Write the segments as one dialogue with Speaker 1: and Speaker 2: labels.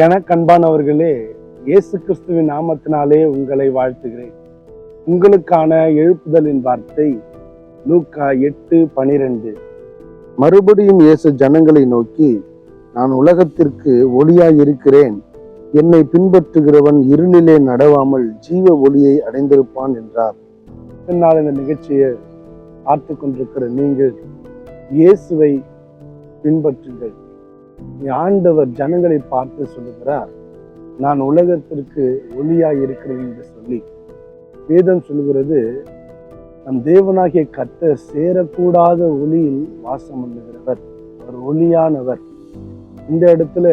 Speaker 1: எனக்கு அன்பானவர்களே, இயேசு கிறிஸ்துவின் நாமத்தினாலே உங்களை வாழ்த்துகிறேன். உங்களுக்கான எழுப்புதலின் வார்த்தை லூக்கா 8:12. மறுபடியும் இயேசு ஜனங்களை நோக்கி, நான் உலகத்திற்கு ஒளியாய் இருக்கிறேன். என்னை பின்பற்றுகிறவன் இருளிலே நடவாமல் ஜீவ ஒளியை அடைந்திருப்பான் என்றார். இதனால் இந்த நிகழ்ச்சியை பார்த்து கொண்டிருக்கிற நீங்கள் இயேசுவை பின்பற்றுங்கள். ஆண்டவர் ஜனங்களை பார்த்து சொல்லுகிறார், நான் உலகத்திற்கு ஒளியாய் இருக்கிறேன் என்று சொல்லி. வேதம் சொல்லுகிறது, நம் தேவனாகிய கர்த்தர் சேரக்கூடாத ஒளியில் வாசம் பண்ணுகிறவர், அவர் ஒளியானவர். இந்த இடத்துல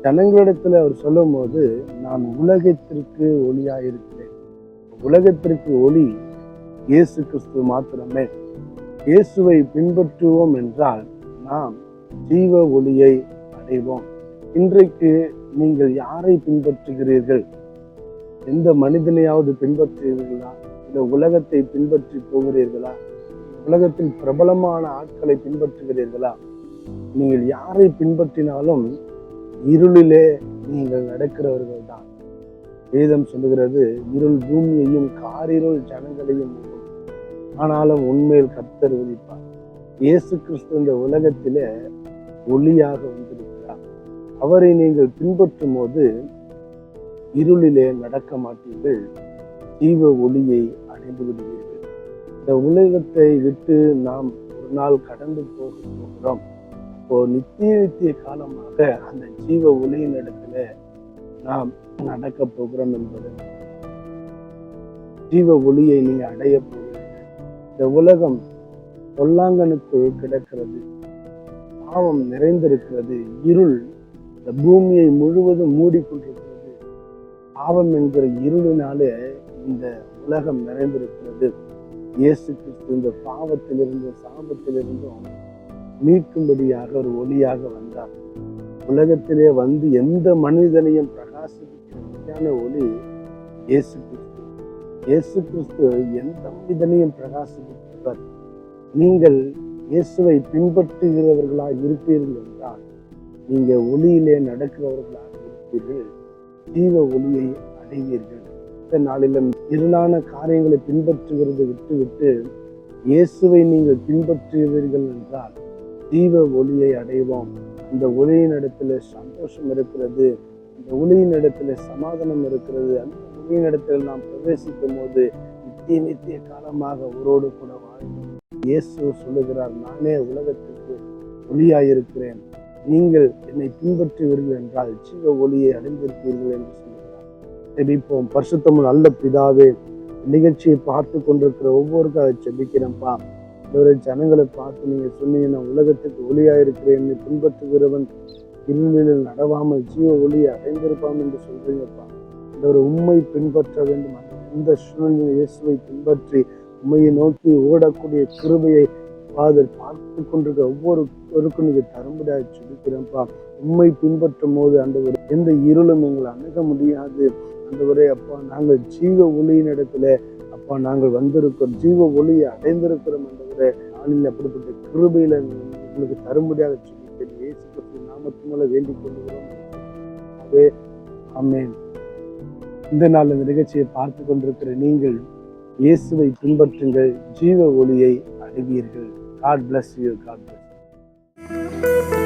Speaker 1: ஜனங்களிடத்துல அவர் சொல்லும் போது, நான் உலகத்திற்கு ஒளியாய் இருக்கிறேன். உலகத்திற்கு ஒளி இயேசு கிறிஸ்து மாத்திரமே. இயேசுவை பின்பற்றுவோம் என்றால் நாம் ஜீவ ஒளியை அடைவோம். இன்றைக்கு நீங்கள் யாரை பின்பற்றுகிறீர்கள்? எந்த மனிதனையாவது பின்பற்றுகிறீர்களா? இந்த உலகத்தை பின்பற்றி போகிறீர்களா? உலகத்தில் பிரபலமான ஆட்களை பின்பற்றுகிறீர்களா? நீங்கள் யாரை பின்பற்றினாலும் இருளிலே நீங்கள் நடக்கிறவர்கள் தான். வேதம் சொல்லுகிறது, இருள் பூமியையும் காரிருள் ஜனங்களையும் மூடும், ஆனாலும் உண்மையில் கர்த்தர் உதிப்பார். இயேசு கிறிஸ்து இந்த உலகத்திலே ஒளியாக வந்திருக்கிறார். அவரை நீங்கள் பின்பற்றும் போது இருளிலே நடக்க மாட்டீர்கள், ஜீவ ஒளியை அடைந்து விடுவீர்கள். இந்த உலகத்தை விட்டு நாம் ஒரு நாள் கடந்து போகிறோம். அப்போ நித்திய காலமாக அந்த ஜீவ ஒளியின் இடத்துல நாம் நடக்க போகிறோம் என்பது. ஜீவ ஒளியை நீங்க அடைய போகிறீர்கள். இந்த உலகம் பொல்லாங்கனுக்குள் கிடக்கிறது, பாவம் நிறைந்திருக்கிறது, இருள் இந்த பூமியை முழுவதும் மூடிக்கொண்டிருக்கிறது. பாவம் என்கிற இருளினாலே இந்த உலகம் நிறைந்திருக்கிறது. இயேசு கிறிஸ்து இந்த பாவத்திலிருந்து சாபத்திலிருந்தும் மீட்கும்படியாக ஒரு ஒளியாக வந்தார். உலகத்திலே வந்து எந்த மனிதனையும் பிரகாசிக்கிற ஒளி இயேசு கிறிஸ்து. இயேசு கிறிஸ்து எந்த மனிதனையும் பிரகாசிக்கிறவர். நீங்கள் இயேசுவை பின்பற்றுகிறவர்களாக இருப்பீர்கள் என்றால் நீங்க ஒளியிலே நடக்கிறவர்களாக இருப்பீர்கள், ஜீவ ஒளியை அடைவீர்கள். இந்த நாளிலும் இருளான காரியங்களை பின்பற்றுகிறதை விட்டுவிட்டு இயேசுவை நீங்கள் பின்பற்றுவீர்கள் என்றால் ஜீவ ஒளியை அடைவோம். அந்த ஒளியின் இடத்துல சந்தோஷம் இருக்கிறது, அந்த ஒளியின் இடத்துல சமாதானம் இருக்கிறது. அந்த ஒளியின் இடத்துல நாம் பிரவேசிக்கும் போது நித்திய காலமாக அவரோடு கூட வாழ்வோம். இயேசு சொல்லுகிறார், நானே உலகத்திற்கு ஒளியாயிருக்கிறேன், நீங்கள் என்னை பின்பற்றுவீர்கள் என்றால் ஜீவ ஒளியை அடைந்திருப்பீர்கள் என்று சொல்லுகிறார். ஜெபிப்போம். பரிசுத்தமுள்ள நல்ல பிதாவே, நிகழ்ச்சியை பார்த்து கொண்டிருக்கிற ஒவ்வொருக்கும் அதை ஜெபிக்கிறேன்ப்பா. ஒரு ஜனங்களை பார்த்து நீங்க சொன்னீங்க, நான் உலகத்துக்கு ஒளியாயிருக்கிறேன், என்னை பின்பற்றுகிறவன் இருளில் நடவாமல் ஜீவ ஒளியை அடைந்திருப்பான் என்று சொல்றீங்கப்பா. இந்த ஒரு உண்மை பின்பற்ற வேண்டும். எந்த சூழ்நிலை இயேசுவை பின்பற்றி உண்மையை நோக்கி ஓடக்கூடிய கிருபையை ஃபாதர் பார்த்து கொண்டிருக்க ஒவ்வொருவருக்கும் நீங்க தரும்படியாக சொல்லிக்கிறேன்ப்பா. உண்மை பின்பற்றும் போது அந்த ஒரு எந்த இருளும் எங்களை அணுக முடியாது. அந்த ஒரே அப்பா, நாங்கள் ஜீவ ஒளியின் இடத்துல அப்பா நாங்கள் வந்திருக்கிறோம், ஜீவ ஒளியை அடைந்திருக்கிறோம். அந்த ஒரு நாளில் அப்படிப்பட்ட கிருபையில உங்களுக்கு தரும்படியாக சொல்லிக்கிறேன். இயேசு கிறிஸ்துவின் நாமத்தினால வேண்டிக் கொள்கிறோம். அதே ஆமென். இந்த நாள் இந்த நிகழ்ச்சியை பார்த்து கொண்டிருக்கிற நீங்கள் இயேசுவை பின்பற்றுங்கள், ஜீவ ஒளியை அடைவீர்கள். God bless you. God bless you.